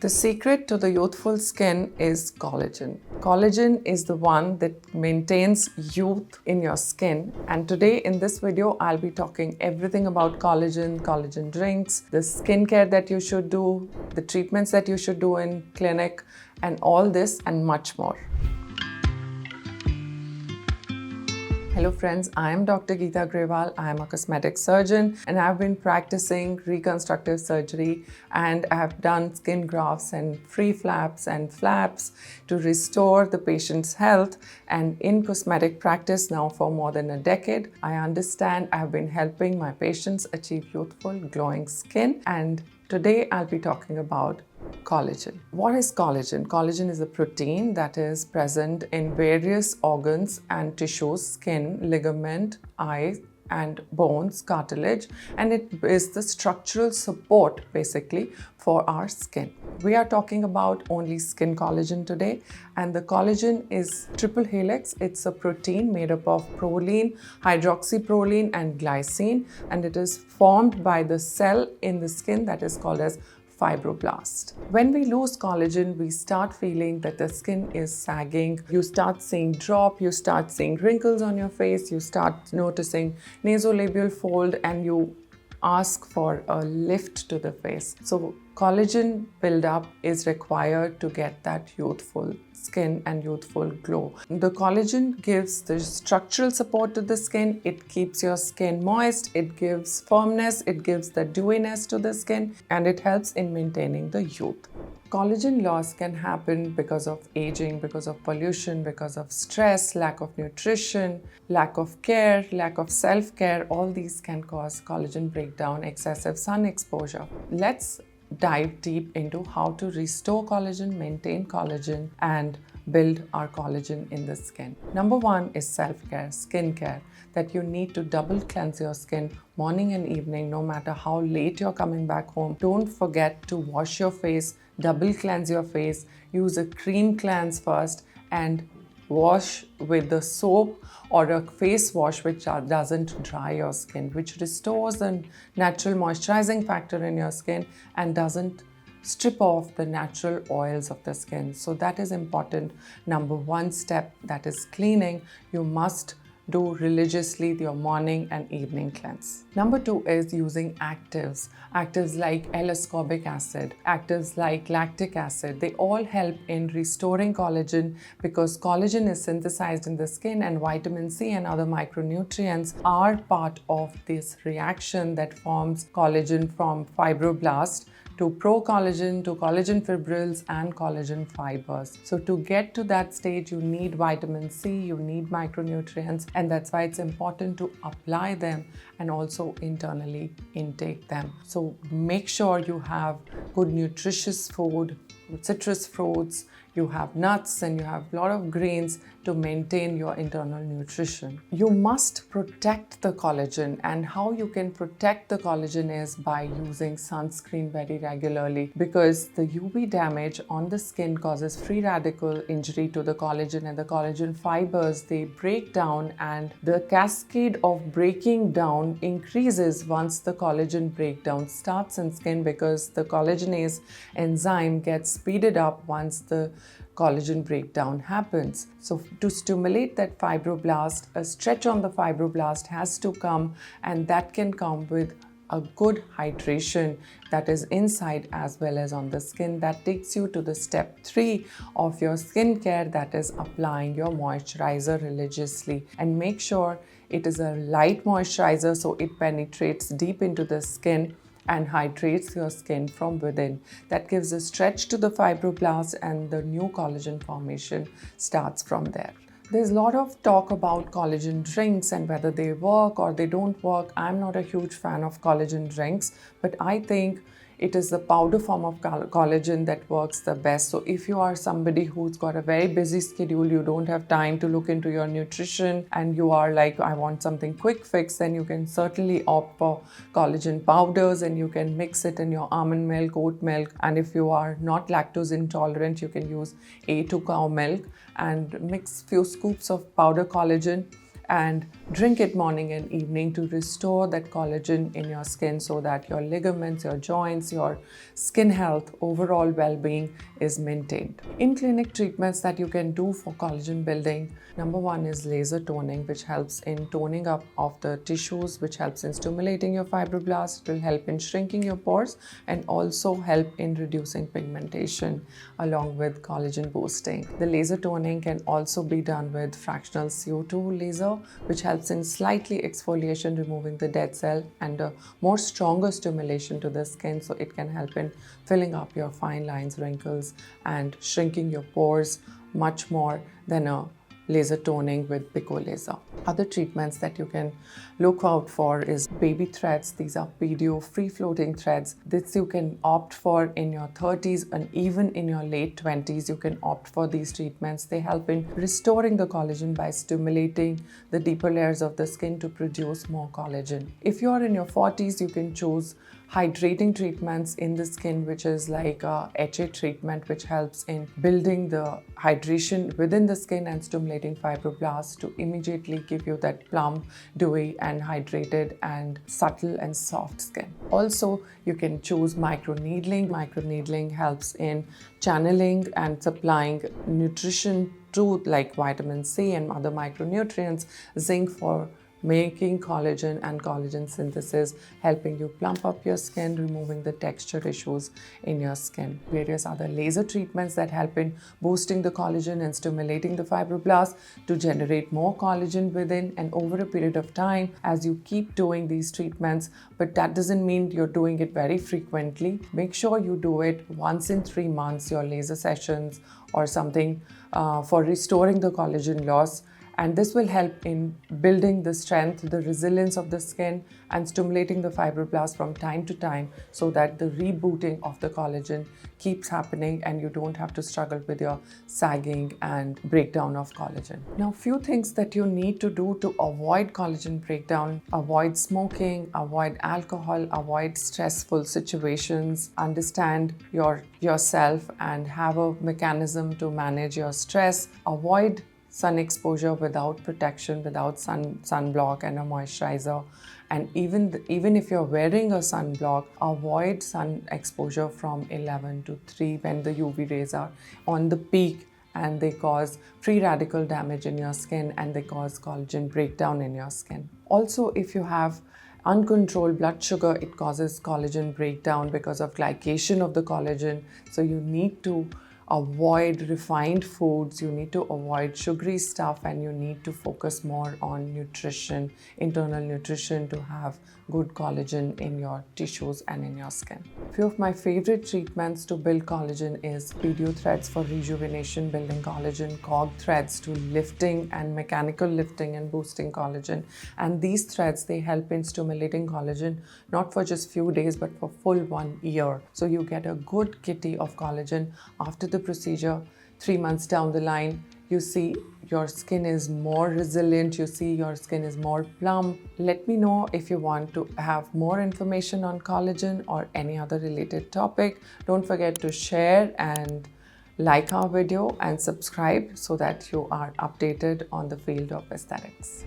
The secret to the youthful skin is collagen. Collagen is the one that maintains youth in your skin. And today in this video, I'll be talking everything about collagen, collagen drinks, the skincare that you should do, the treatments that you should do in clinic, and all this and much more. Hello friends, I am Dr. Geeta Grewal. I am a cosmetic surgeon and I've been practicing reconstructive surgery, and I have done skin grafts and free flaps and flaps to restore the patient's health. And in cosmetic practice now for more than a decade, I understand I have been helping my patients achieve youthful, glowing skin. And today I'll be talking about collagen. What is collagen? Collagen is a protein that is present in various organs and tissues, skin, ligament, eye, and bones, cartilage, and it is the structural support basically for our skin. We are talking about only skin collagen today, and the collagen is triple helix. It's a protein made up of proline, hydroxyproline, and glycine, and it is formed by the cell in the skin that is called as fibroblast. When we lose collagen, we start feeling that the skin is sagging. You start seeing drop, you start seeing wrinkles on your face, you start noticing nasolabial fold, and you ask for a lift to the face. So collagen buildup is required to get that youthful skin and youthful glow. The collagen gives the structural support to the skin. It keeps your skin moist, it gives firmness, it gives the dewiness to the skin, and it helps in maintaining the youth. Collagen loss can happen because of aging, because of pollution, because of stress, lack of nutrition, lack of care, lack of self-care. All these can cause collagen breakdown, excessive sun exposure. Let's dive deep into how to restore collagen, maintain collagen, and build our collagen in the skin. Number one is self-care, skincare, that you need to double cleanse your skin morning and evening, no matter how late you're coming back home. Don't forget to wash your face, double cleanse your face, use a cream cleanse first, and wash with the soap or a face wash which doesn't dry your skin, which restores the natural moisturizing factor in your skin and doesn't strip off the natural oils of the skin. So that is important. Number one step, that is cleaning. You must do religiously your morning and evening cleanse. Number two is using actives. Actives like L-ascorbic acid, actives like lactic acid, they all help in restoring collagen because collagen is synthesized in the skin, and vitamin C and other micronutrients are part of this reaction that forms collagen from fibroblast to pro-collagen, to collagen fibrils and collagen fibers. So to get to that stage, you need vitamin C, you need micronutrients, and that's why it's important to apply them and also internally intake them. So make sure you have good nutritious food, citrus fruits, you have nuts, and you have a lot of greens to maintain your internal nutrition. You must protect the collagen, and how you can protect the collagen is by using sunscreen very regularly, because the UV damage on the skin causes free radical injury to the collagen, and the collagen fibers, they break down, and the cascade of breaking down increases once the collagen breakdown starts in skin, because the collagenase enzyme gets speeded up once the collagen breakdown happens. So to stimulate that fibroblast, a stretch on the fibroblast has to come, and that can come with a good hydration that is inside as well as on the skin. That takes you to the step 3 of your skincare, that is applying your moisturizer religiously, and make sure it is a light moisturizer so it penetrates deep into the skin and hydrates your skin from within. That gives a stretch to the fibroblast, and the new collagen formation starts from there. There's a lot of talk about collagen drinks and whether they work or they don't work. I'm not a huge fan of collagen drinks, but I think it is the powder form of collagen that works the best. So if you are somebody who's got a very busy schedule, you don't have time to look into your nutrition, and you are like, I want something quick fix, then you can certainly opt for collagen powders, and you can mix it in your almond milk, oat milk. And if you are not lactose intolerant, you can use A2 cow milk and mix few scoops of powder collagen and drink it morning and evening to restore that collagen in your skin so that your ligaments, your joints, your skin health, overall well-being is maintained. In-clinic treatments that you can do for collagen building, number one is laser toning, which helps in toning up of the tissues, which helps in stimulating your fibroblasts. It will help in shrinking your pores and also help in reducing pigmentation along with collagen boosting. The laser toning can also be done with fractional CO2 laser, which helps in slightly exfoliation, removing the dead cell, and a more stronger stimulation to the skin, so it can help in filling up your fine lines, wrinkles, and shrinking your pores much more than a laser toning with pico laser. Other treatments that you can look out for is baby threads. These are PDO free floating threads. This you can opt for in your 30s and even in your late 20s. You can opt for these treatments. They help in restoring the collagen by stimulating the deeper layers of the skin to produce more collagen. If you are in your 40s, you can choose hydrating treatments in the skin, which is like a HA treatment, which helps in building the hydration within the skin and stimulating fibroblasts to immediately give you that plump, dewy and hydrated and subtle and soft skin. Also, you can choose microneedling. Microneedling helps in channeling and supplying nutrition to like vitamin C and other micronutrients, zinc for making collagen and collagen synthesis, helping you plump up your skin, removing the texture issues in your skin. Various other laser treatments that help in boosting the collagen and stimulating the fibroblasts to generate more collagen within and over a period of time as you keep doing these treatments. But that doesn't mean you're doing it very frequently. Make sure you do it once in 3 months, your laser sessions or something for restoring the collagen loss. And this will help in building the strength, the resilience of the skin and stimulating the fibroblasts from time to time so that the rebooting of the collagen keeps happening and you don't have to struggle with your sagging and breakdown of collagen. Now, few things that you need to do to avoid collagen breakdown: avoid smoking, avoid alcohol, avoid stressful situations, understand yourself and have a mechanism to manage your stress, avoid sun exposure without protection, without sunblock and a moisturizer. And even if you're wearing a sunblock, avoid sun exposure from 11 to 3 when the UV rays are on the peak and they cause free radical damage in your skin and they cause collagen breakdown in your skin. Also, if you have uncontrolled blood sugar, it causes collagen breakdown because of glycation of the collagen. So you need to avoid refined foods, you need to avoid sugary stuff, and you need to focus more on nutrition, internal nutrition, to have good collagen in your tissues and in your skin. Few of my favorite treatments to build collagen is PDO threads for rejuvenation, building collagen, COG threads to lifting and mechanical lifting and boosting collagen. And these threads, they help in stimulating collagen not for just few days but for full 1 year. So you get a good kitty of collagen after the procedure. 3 months down the line, you see your skin is more resilient, you see your skin is more plump. Let me know if you want to have more information on collagen or any other related topic. Don't forget to share and like our video and subscribe so that you are updated on the field of aesthetics.